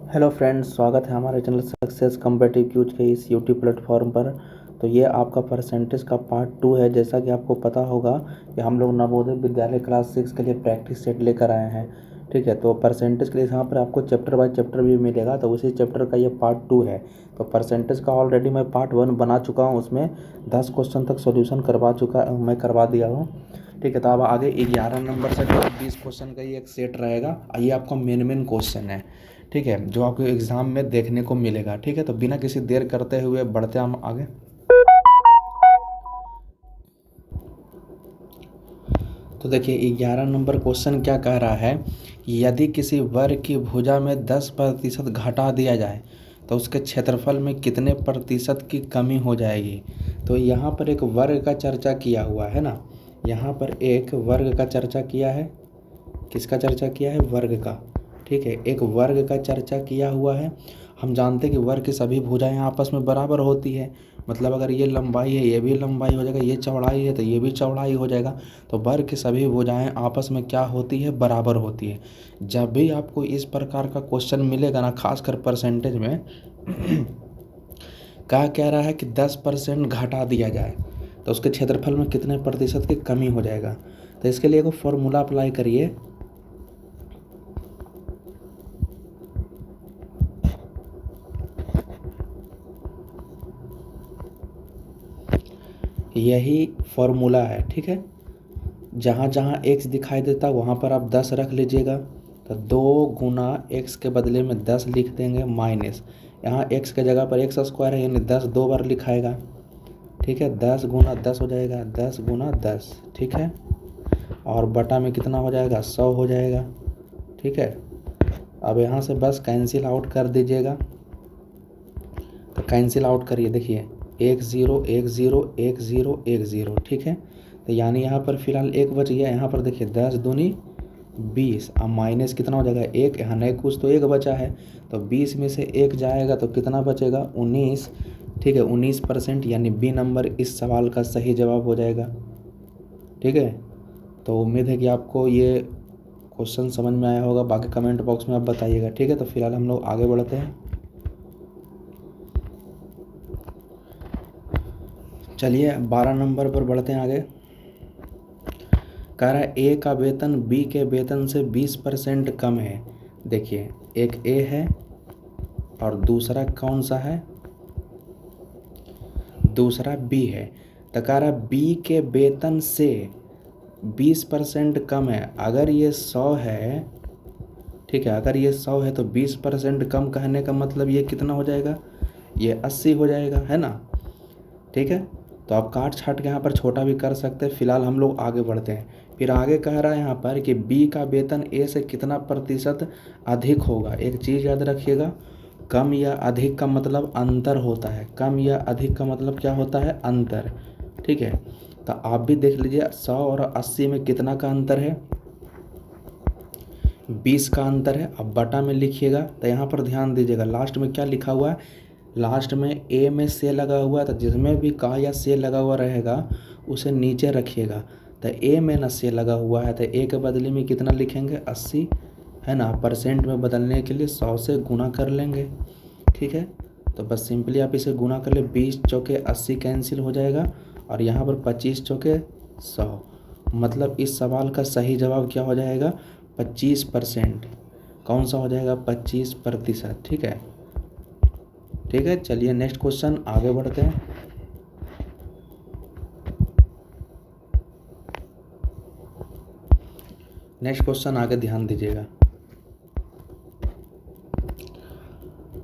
Hello friends, स्वागत है हमारे चैनल सक्सेस कम्पिटिटिव क्यूज के इस यूट्यूब प्लेटफॉर्म पर। तो ये आपका परसेंटेज का पार्ट 2 है। जैसा कि आपको पता होगा कि हम लोग नवोदय विद्यालय क्लास 6 के लिए प्रैक्टिस सेट लेकर आए हैं। ठीक है, तो परसेंटेज के लिए यहाँ पर आपको चैप्टर बाय चैप्टर भी मिलेगा, तो उसी चैप्टर का ये पार्ट 2 है। तो परसेंटेज का ऑलरेडी मैं पार्ट 1 बना चुका हूँ, उसमें 10 क्वेश्चन तक सोल्यूशन करवा दिया हूँ। ठीक है, तो अब आगे 11 नंबर से 20 क्वेश्चन का ये एक सेट रहेगा। ये आपका मेन क्वेश्चन है, ठीक है, जो आपको एग्ज़ाम में देखने को मिलेगा। ठीक है, तो बिना किसी देर करते हुए बढ़ते हम आगे। तो देखिए 11 नंबर क्वेश्चन क्या कह रहा है कि यदि किसी वर्ग की भुजा में 10% घटा दिया जाए तो उसके क्षेत्रफल में कितने प्रतिशत की कमी हो जाएगी। तो यहाँ पर एक वर्ग का चर्चा किया हुआ है ना, यहाँ पर एक वर्ग का चर्चा किया है। किसका चर्चा किया है? वर्ग का। ठीक है, एक वर्ग का चर्चा किया हुआ है। हम जानते हैं कि वर्ग की सभी भुजाएं आपस में बराबर होती है। मतलब अगर ये लंबाई है ये भी लंबाई हो जाएगा, ये चौड़ाई है तो ये भी चौड़ाई हो जाएगा। तो वर्ग की सभी भुजाएं आपस में क्या होती है? बराबर होती है। जब भी आपको इस प्रकार का क्वेश्चन मिलेगा ना, खासकर परसेंटेज में क्या कह रहा है कि 10% घटा दिया जाए तो उसके क्षेत्रफल में कितने प्रतिशत की कमी हो जाएगा। तो इसके लिए एक फॉर्मूला अप्लाई करिए। यही फॉर्मूला है। ठीक है, जहाँ जहाँ x दिखाई देता वहाँ पर आप 10 रख लीजिएगा। तो 2 गुना x के बदले में 10 लिख देंगे माइनस, यहाँ x के जगह पर x स्क्वायर है यानी 10 2 बार लिखाएगा। ठीक है, 10 गुना 10 हो जाएगा, 10 गुना 10। ठीक है, और बटा में कितना हो जाएगा? 100 हो जाएगा। ठीक है, अब यहाँ से बस कैंसिल आउट कर दीजिएगा। तो कैंसिल आउट करिए, देखिए 1 0 1 0 1 0 1 0। ठीक है, तो यानी यहाँ पर फिलहाल 1 बच गया। यहाँ पर देखिए 10 दूनी 20, अब माइनस कितना हो जाएगा? 1, यहाँ नहीं कुछ तो 1 बचा है, तो 20 में से 1 जाएगा तो कितना बचेगा? 19। ठीक है, 19%, यानी बी नंबर इस सवाल का सही जवाब हो जाएगा। ठीक है, तो उम्मीद है कि आपको ये क्वेश्चन समझ में आया होगा। बाकी कमेंट बॉक्स में आप बताइएगा। ठीक है, तो फिलहाल हम लोग आगे बढ़ते हैं। चलिए 12 नंबर पर बढ़ते हैं आगे। कह रहा है ए का वेतन बी के वेतन से 20% कम है। देखिए एक ए है और दूसरा कौन सा है? दूसरा बी है। तो कह रहा है बी के वेतन से 20% कम है। अगर ये 100 है, ठीक है, अगर ये 100 है तो 20% कम कहने का मतलब ये कितना हो जाएगा? ये 80 हो जाएगा, है ना। ठीक है, तो आप काट छाट के यहाँ पर छोटा भी कर सकते हैं। फिलहाल हम लोग आगे बढ़ते हैं। फिर आगे कह रहा है यहाँ पर कि बी का वेतन ए से कितना प्रतिशत अधिक होगा। एक चीज़ याद रखिएगा, कम या अधिक का मतलब अंतर होता है। कम या अधिक का मतलब क्या होता है? अंतर। ठीक है, तो आप भी देख लीजिए 100 और 80 में कितना का अंतर है? 20 का अंतर है। अब बटा में लिखिएगा, तो यहाँ पर ध्यान दीजिएगा लास्ट में क्या लिखा हुआ है। लास्ट में ए में से लगा हुआ है, तो जिसमें भी का या से लगा हुआ रहेगा उसे नीचे रखिएगा। तो ए में न से लगा हुआ है तो ए के बदले में कितना लिखेंगे? 80, है ना। परसेंट में बदलने के लिए 100 से गुना कर लेंगे। ठीक है, तो बस सिंपली आप इसे गुना कर ले। 20 चौके 80 कैंसिल हो जाएगा और यहाँ पर 25 चौके 100। मतलब इस सवाल का सही जवाब क्या हो जाएगा? 25%। कौन सा हो जाएगा? 25%। ठीक है, ठीक है। चलिए नेक्स्ट क्वेश्चन आगे बढ़ते हैं। नेक्स्ट क्वेश्चन आगे ध्यान दीजिएगा।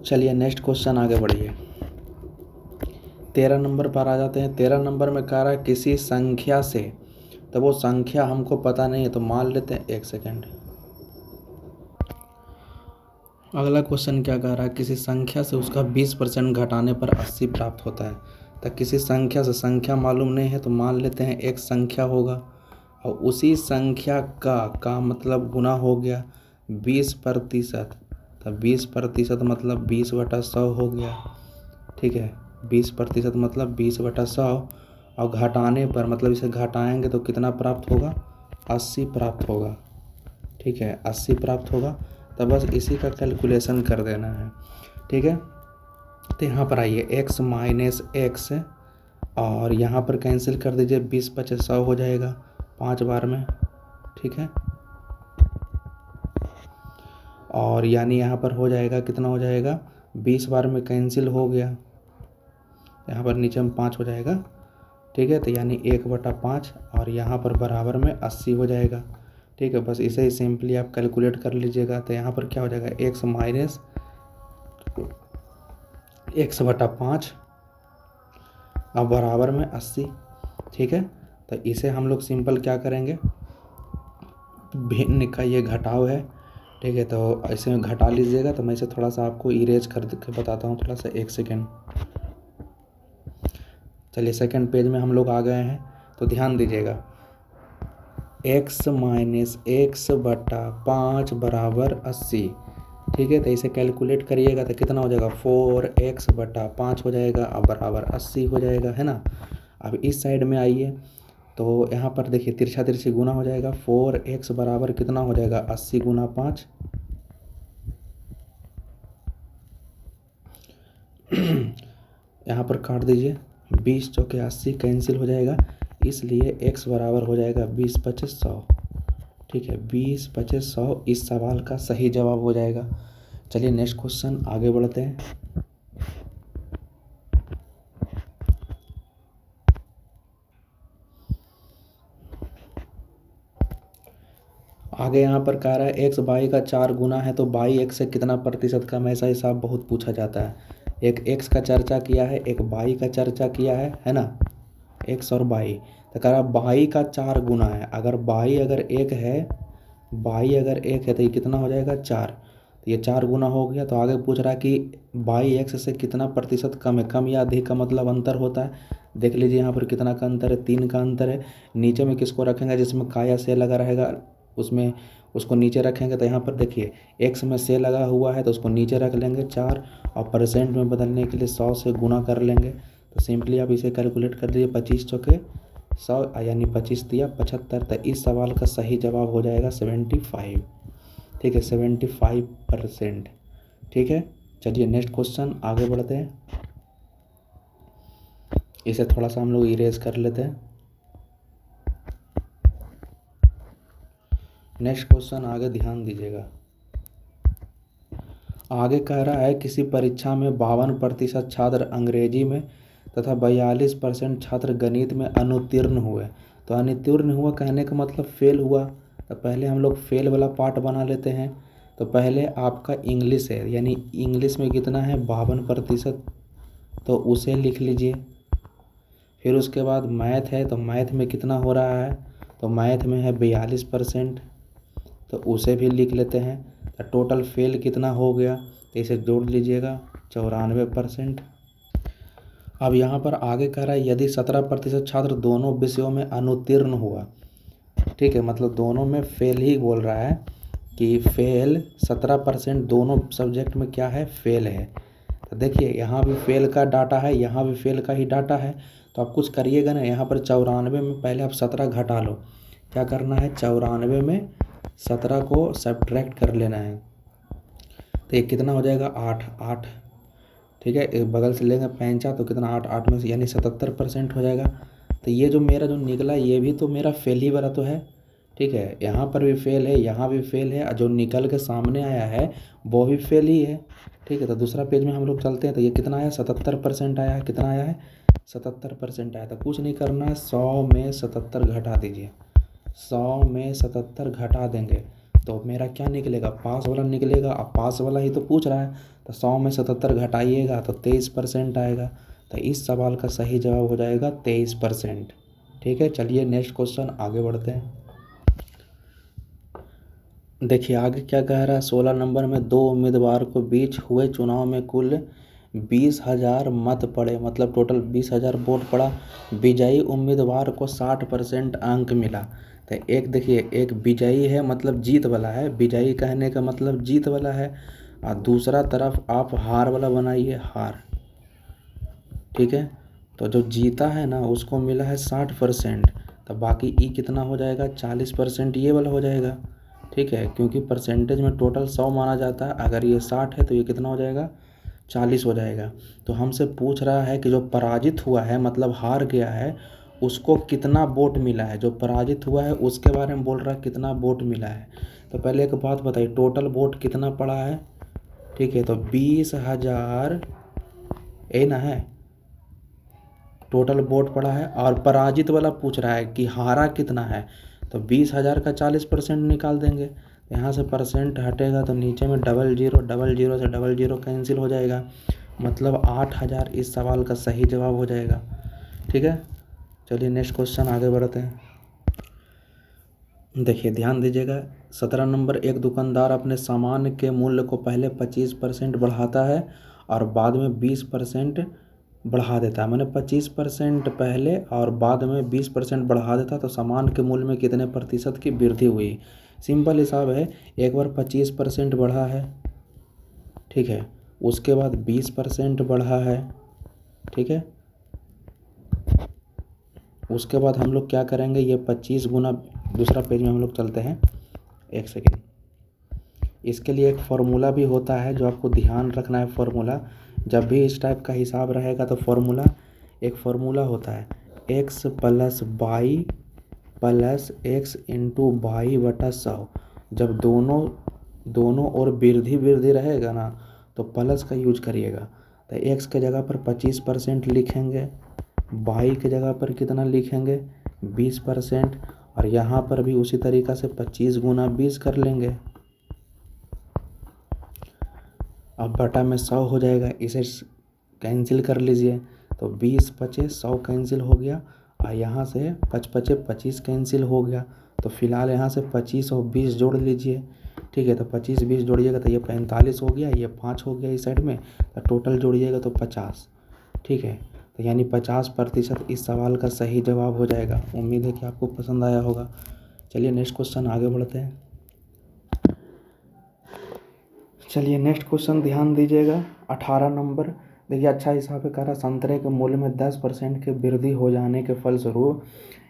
चलिए नेक्स्ट क्वेश्चन आगे बढ़िए। 13 नंबर पर आ जाते हैं। 13 नंबर में कह रहा है किसी संख्या से, तो वो संख्या हमको पता नहीं है तो मान लेते हैं। एक सेकेंड, अगला क्वेश्चन क्या कह रहा है? किसी संख्या से उसका 20% घटाने पर 80 प्राप्त होता है। तो किसी संख्या से, संख्या मालूम नहीं है तो मान लेते हैं एक संख्या होगा और उसी संख्या का मतलब गुना हो गया 20%। तो 20% मतलब 20/100 हो गया। ठीक है, 20% मतलब 20/100 और घटाने पर मतलब इसे घटाएंगे तो कितना प्राप्त होगा? 80 प्राप्त होगा। ठीक है, 80 प्राप्त होगा। तो बस इसी का कैलकुलेशन कर देना है, ठीक है। तो यहाँ पर आइए x माइनस एक्स और यहाँ पर कैंसिल कर दीजिए, 20 25 100 हो जाएगा 5 बार में, ठीक है। और यानी यहाँ पर हो जाएगा, कितना हो जाएगा, 20 बार में कैंसिल हो गया, यहाँ पर नीचे में 5 हो जाएगा, ठीक है। तो यानी 1/5 और यहाँ पर बराबर में 80 हो जाएगा, ठीक है। बस इसे ही सिंपली आप कैलकुलेट कर लीजिएगा। तो यहाँ पर क्या हो जाएगा, x माइनस x/5 अब बराबर में 80, ठीक है। तो इसे हम लोग सिंपल क्या करेंगे, भिन्न का ये घटाव है, ठीक है। तो ऐसे में घटा लीजिएगा। तो मैं इसे थोड़ा सा आपको इरेज कर के बताता हूँ, थोड़ा सा 1 सेकेंड। चलिए सेकंड पेज में हम लोग आ गए हैं। तो ध्यान दीजिएगा, x माइनस x/5 बराबर 80, ठीक है। तो इसे कैलकुलेट करिएगा तो कितना हो जाएगा, 4x/5 हो जाएगा, अब बराबर 80 हो जाएगा, है ना। अब इस साइड में आइए, तो यहाँ पर देखिए तिरछा तिरछी गुना हो जाएगा, 4x बराबर कितना हो जाएगा, 80 गुना 5 यहाँ पर काट दीजिए, 20 चौके 80 कैंसिल हो जाएगा, इसलिए x बराबर हो जाएगा 20 25 100, ठीक है। 20 25 100 इस सवाल का सही जवाब हो जाएगा। चलिए नेक्स्ट क्वेश्चन आगे बढ़ते हैं। आगे यहाँ पर कह रहा है x बाई का 4 गुना है तो बाई x से कितना प्रतिशत कम है। ऐसा हिसाब बहुत पूछा जाता है। एक x का चर्चा किया है, एक बाई का चर्चा किया है ना, x और बाई। तो कह रहा बाई का 4 गुना है, अगर बाई अगर 1 है, बाई अगर 1 है तो ये कितना हो जाएगा 4, तो ये 4 गुना हो गया। तो आगे पूछ रहा है कि बाई x से कितना प्रतिशत कम है। कम या अधिक का मतलब अंतर होता है। देख लीजिए यहाँ पर कितना का अंतर है, 3 का अंतर है। नीचे में किसको रखेंगे, जिसमें का या से लगा रहेगा उसमें उसको नीचे रखेंगे। तो यहाँ पर देखिए x में से लगा हुआ है तो उसको नीचे रख लेंगे 4, और परसेंट में बदलने के लिए 100 से गुना कर लेंगे। तो सिंपली आप इसे कैलकुलेट कर लीजिए, 25 चौके 100 यानी 25 दिया 75। तो इस सवाल का सही जवाब हो जाएगा 75, ठीक है, 75%, ठीक है। चलिए नेक्स्ट क्वेश्चन आगे बढ़ते हैं। इसे थोड़ा सा हम लोग इरेज कर लेते हैं। नेक्स्ट क्वेश्चन आगे ध्यान दीजिएगा। आगे कह रहा है किसी परीक्षा में 52% छात्र अंग्रेजी में तथा 42% छात्र गणित में अनुत्तीर्ण हुए। तो अनुत्तीर्ण हुआ कहने का मतलब फेल हुआ। तो पहले हम लोग फेल वाला पार्ट बना लेते हैं। तो पहले आपका इंग्लिश है, यानी इंग्लिश में कितना है 52%, तो उसे लिख लीजिए। फिर उसके बाद मैथ है, तो मैथ में कितना हो रहा है, तो मैथ में है 42%, तो उसे भी लिख लेते हैं। तो टोटल फेल कितना हो गया, तो इसे जोड़ लीजिएगा 94%। अब यहाँ पर आगे कह रहा है यदि 17% छात्र दोनों विषयों में अनुत्तीर्ण हुआ, ठीक है, मतलब दोनों में फेल ही बोल रहा है कि फेल 17% दोनों सब्जेक्ट में क्या है, फेल है। तो देखिए यहाँ भी फेल का डाटा है, यहाँ भी फेल का ही डाटा है। तो आप कुछ करिएगा ना, यहाँ पर 94 में पहले आप 17 घटा लो। क्या करना है, 94 में 17 को सब्ट्रैक्ट कर लेना है। तो ये कितना हो जाएगा 8, ठीक है। एक बगल से लेंगे 5, तो कितना 8 में से यानी 77% हो जाएगा। तो ये जो मेरा जो निकला ये भी तो मेरा फेल ही वाला तो है, ठीक है। यहाँ पर भी फेल है, यहाँ भी फेल है, जो निकल के सामने आया है वो भी फेल ही है, ठीक है। तो दूसरा पेज में हम लोग चलते हैं। तो ये कितना आया 77% आया है, कितना आया है 77% आया। तो कुछ नहीं करना है, 100 में 77 घटा दीजिए। 100 में 77 घटा देंगे तो मेरा क्या निकलेगा, पास वाला निकलेगा। अब पास वाला ही तो पूछ रहा है, तो 100 में 77 घटाइएगा तो 23% आएगा। तो इस सवाल का सही जवाब हो जाएगा 23%, ठीक है। चलिए नेक्स्ट क्वेश्चन आगे बढ़ते हैं। देखिए आगे क्या कह रहा है, 16 नंबर में 2 उम्मीदवार को बीच हुए चुनाव में कुल 20,000 मत पड़े, मतलब टोटल 20,000 वोट पड़ा। विजयी उम्मीदवार को 60% अंक मिला। तो एक देखिए, एक विजयी है मतलब जीत वाला है, विजयी कहने का मतलब जीत वाला है, और दूसरा तरफ आप हार वाला बनाइए, हार, ठीक है। तो जो जीता है ना उसको मिला है 60%, तो बाकी ई कितना हो जाएगा 40% ये वाला हो जाएगा, ठीक है, क्योंकि परसेंटेज में टोटल 100 माना जाता है। अगर ये 60 है तो ये कितना हो जाएगा, 40 हो जाएगा। तो हमसे पूछ रहा है कि जो पराजित हुआ है मतलब हार गया है उसको कितना वोट मिला है। जो पराजित हुआ है उसके बारे में बोल रहा है कितना वोट मिला है। तो पहले एक बात बताइए, टोटल वोट कितना पड़ा है। ठीक है, तो 20,000 ए ना है, टोटल वोट पड़ा है। और पराजित वाला पूछ रहा है कि हारा कितना है, तो 20,000 का 40% निकाल देंगे। यहाँ से परसेंट हटेगा तो नीचे में डबल जीरो से डबल जीरो कैंसिल हो जाएगा, मतलब 8,000 इस सवाल का सही जवाब हो जाएगा। ठीक है, चलिए नेक्स्ट क्वेश्चन आगे बढ़ते हैं। देखिए ध्यान दीजिएगा, 17 नंबर, एक दुकानदार अपने सामान के मूल्य को पहले 25% बढ़ाता है और बाद में 20% बढ़ा देता है। मैंने 25% पहले और बाद में 20% बढ़ा देता तो सामान के मूल्य में कितने प्रतिशत की वृद्धि हुई। सिंपल हिसाब है, एक बार 25% बढ़ा है, ठीक है, उसके बाद 20% बढ़ा है, ठीक है, उसके बाद हम लोग क्या करेंगे, ये 25 गुना, दूसरा पेज में हम लोग चलते हैं, एक सेकेंड। इसके लिए एक फार्मूला भी होता है जो आपको ध्यान रखना है। फार्मूला जब भी इस टाइप का हिसाब रहेगा तो फार्मूला, एक फार्मूला होता है x plus Y plus X into Y बटा 100। जब दोनों और वृद्धि रहेगा ना तो प्लस का यूज करिएगा। तो x के जगह पर 25% लिखेंगे, वाई के जगह पर कितना लिखेंगे, 20%, और यहाँ पर भी उसी तरीक़ा से 25 गुना 20 कर लेंगे। अब बटा में 100 हो जाएगा, इसे कैंसिल कर लीजिए, तो 20 पचे 100 कैंसिल हो गया, और यहाँ से 5 पचे 25 कैंसिल हो गया। तो फिलहाल यहाँ से 25 और 20 जोड़ लीजिए। ठीक है, तो 25 20 जोड़िएगा तो ये 45 हो गया, ये 5 हो गया इस साइड में, तो टोटल जोड़िएगा तो 50। ठीक है, तो यानी 50% इस सवाल का सही जवाब हो जाएगा। उम्मीद है कि आपको पसंद आया होगा। चलिए नेक्स्ट क्वेश्चन आगे बढ़ते हैं। चलिए नेक्स्ट क्वेश्चन ध्यान दीजिएगा, 18 नंबर। देखिए अच्छा हिसाब है, कह रहा संतरे के मूल्य में 10% की वृद्धि हो जाने के फलस्वरूप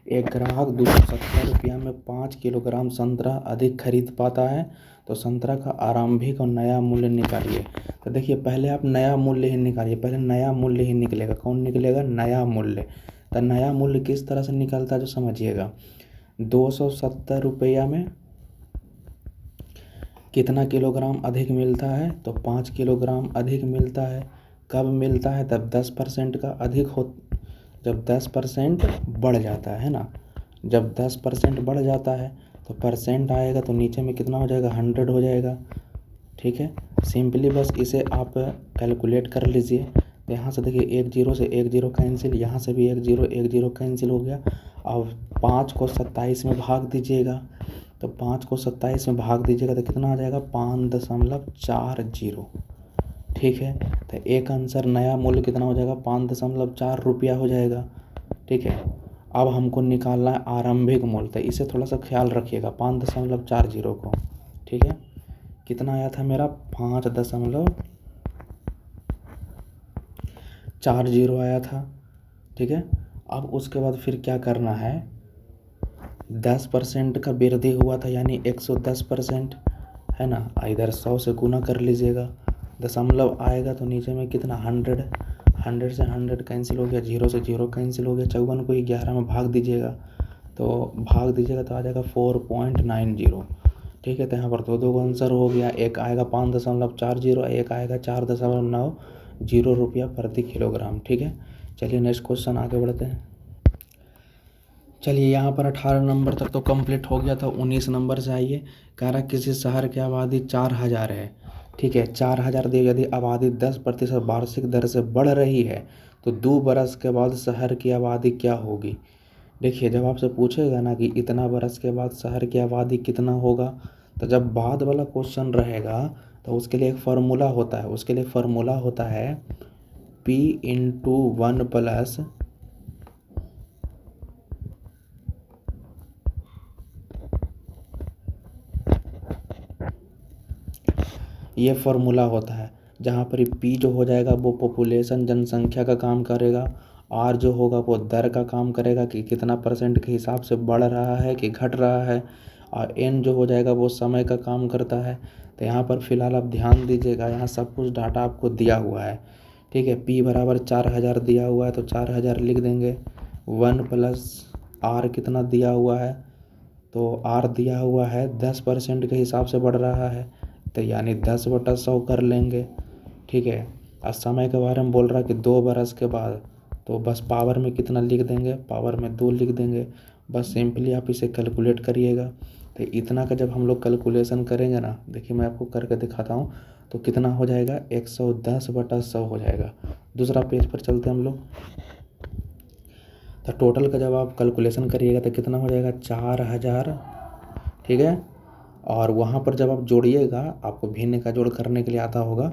एक ग्राहक 270 रुपया में 5 किलोग्राम संतरा अधिक खरीद पाता है। तो संतरा का आरंभिक और नया मूल्य निकालिए। तो देखिए पहले आप नया मूल्य ही निकालिए, पहले नया मूल्य ही निकलेगा। कौन निकलेगा, नया मूल्य। तो नया मूल्य किस तरह से निकलता है जो समझिएगा, 270 रुपया में कितना किलोग्राम अधिक मिलता है, तो 5 किलोग्राम अधिक मिलता है। कब मिलता है, तब 10% का अधिक हो, जब 10% बढ़ जाता है ना। जब 10% बढ़ जाता है तो परसेंट आएगा तो नीचे में कितना हो जाएगा, 100 हो जाएगा। ठीक है, सिंपली बस इसे आप कैलकुलेट कर लीजिए। तो यहाँ से देखिए एक जीरो से एक जीरो कैंसिल, यहाँ से भी एक जीरो कैंसिल हो गया। अब 5 को 27 में भाग दीजिएगा, तो 5 को 27 में भाग दीजिएगा तो कितना आ जाएगा, 5.40। ठीक है, तो एक आंसर नया मूल्य कितना हो जाएगा, 5.4 रुपया हो जाएगा। ठीक है, अब हमको निकालना है आरंभिक मूल्य, तो इसे थोड़ा सा ख्याल रखिएगा, 5.40 को। ठीक है, कितना आया था मेरा, 5.40 आया था। ठीक है, अब उसके बाद फिर क्या करना है, 10% का वृद्धि हुआ था यानी 110% है ना। इधर 100 से गुना कर लीजिएगा, दशमलव आएगा तो नीचे में कितना, 100 से 100 कैंसिल हो गया, 0 से 0 कैंसिल हो गया। 54 को 11 में भाग दीजिएगा, तो आ जाएगा 4.90। ठीक है, तो यहाँ पर दो आंसर हो गया, एक आएगा 5.40, एक आएगा 4.90 रुपया प्रति किलोग्राम। ठीक है, चलिए नेक्स्ट क्वेश्चन आगे बढ़ते हैं। चलिए यहाँ पर 18 नंबर तक तो कंप्लीट हो गया था। 19 नंबर से आइए, कह रहा किसी शहर की आबादी 4,000 है। ठीक है, 4,000 दी, यदि आबादी 10% वार्षिक दर से बढ़ रही है तो 2 बरस के बाद शहर की आबादी क्या होगी। देखिए जब आपसे पूछेगा ना कि इतना बरस के बाद शहर की आबादी कितना होगा, तो जब बाद वाला क्वेश्चन रहेगा तो उसके लिए एक फार्मूला होता है, P/1 प्लस ये फार्मूला होता है, जहाँ पर P जो हो जाएगा वो पॉपुलेशन जनसंख्या का काम करेगा, R जो होगा वो दर का काम करेगा कि कितना परसेंट के हिसाब से बढ़ रहा है कि घट रहा है, और n जो हो जाएगा वो समय का काम करता है। तो यहाँ पर फिलहाल आप ध्यान दीजिएगा, यहाँ सब कुछ डाटा आपको दिया हुआ है, ठीक है। p बराबर 4000 दिया हुआ है तो 4000 लिख देंगे। 1 प्लस r कितना दिया हुआ है, तो r दिया हुआ है 10% के हिसाब से बढ़ रहा है, तो यानी 10/100 कर लेंगे, ठीक है। और समय के बारे में बोल रहा है कि 2 बरस के बाद, तो बस पावर में कितना लिख देंगे, पावर में 2 लिख देंगे। बस सिंपली आप इसे कैलकुलेट करिएगा। तो इतना का जब हम लोग कैलकुलेशन करेंगे ना, देखिए मैं आपको करके दिखाता हूँ, तो कितना हो जाएगा 110/100 हो जाएगा। दूसरा पेज पर चलते हैं हम लोग। तो टोटल का जब आप कैलकुलेशन करिएगा तो कितना हो जाएगा 4000, ठीक है। और वहाँ पर जब आप जोड़िएगा, आपको भिन्न का जोड़ करने के लिए आता होगा,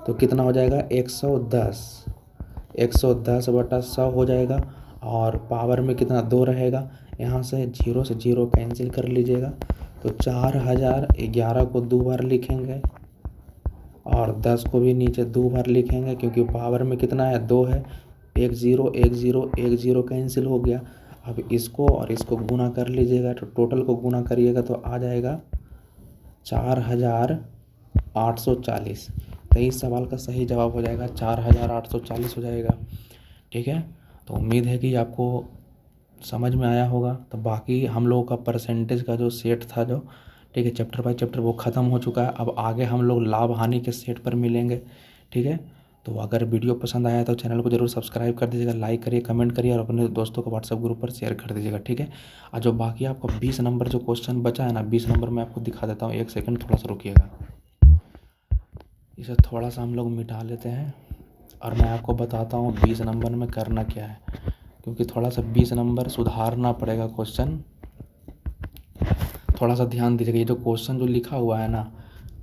तो कितना हो जाएगा 110/100 हो जाएगा। और पावर में कितना 2 रहेगा, यहाँ से 0 से 0 कैंसिल कर लीजिएगा। तो 4011 को 2 बार लिखेंगे और 10 को भी नीचे 2 बार लिखेंगे, क्योंकि पावर में कितना है 2 है। 1 0 1 0 1 0 कैंसिल हो गया। अब इसको और इसको गुना कर लीजिएगा, तो टोटल को गुना करिएगा तो आ जाएगा 4840। तो इस सवाल का सही जवाब हो जाएगा 4840 हो जाएगा, ठीक है। तो उम्मीद है कि आपको समझ में आया होगा। तो बाकी हम लोगों का परसेंटेज का जो सेट था, जो ठीक है, चैप्टर बाय चैप्टर वो ख़त्म हो चुका है। अब आगे हम लोग लाभ हानि के सेट पर मिलेंगे, ठीक है। तो अगर वीडियो पसंद आया तो चैनल को जरूर सब्सक्राइब कर दीजिएगा, लाइक करिए, कमेंट करिए और अपने दोस्तों को व्हाट्सएप ग्रुप पर शेयर कर दीजिएगा, ठीक है। और जो बाकी आपका 20 नंबर जो क्वेश्चन बचा है ना, 20 नंबर मैं आपको दिखा देता हूँ, 1 सेकंड थोड़ा सा रुकिएगा। इसे थोड़ा सा हम लोग मिटा लेते हैं और मैं आपको बताता हूँ 20 नंबर में करना क्या है, क्योंकि थोड़ा सा 20 नंबर सुधारना पड़ेगा क्वेश्चन। थोड़ा सा ध्यान दीजिएगा, ये जो क्वेश्चन जो लिखा हुआ है ना,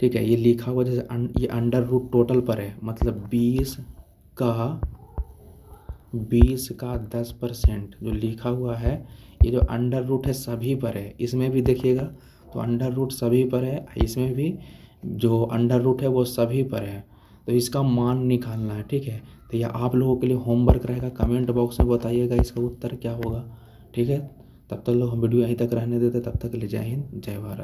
ठीक है, ये लिखा हुआ जैसे ये अंडर रूट टोटल पर है, मतलब 20 का 10% जो लिखा हुआ है, ये जो अंडर रूट है सभी पर है। इसमें भी देखिएगा तो अंडर रूट सभी पर है, इसमें भी जो अंडर रूट है वो सभी पर है। तो इसका मान निकालना है, ठीक है। तो यह आप लोगों के लिए होमवर्क रहेगा, कमेंट बॉक्स में बताइएगा इसका उत्तर क्या होगा, ठीक है। तब तक लोग हम वीडियो यहीं तक रहने देते, तब तक के लिए जय हिंद जय भारत।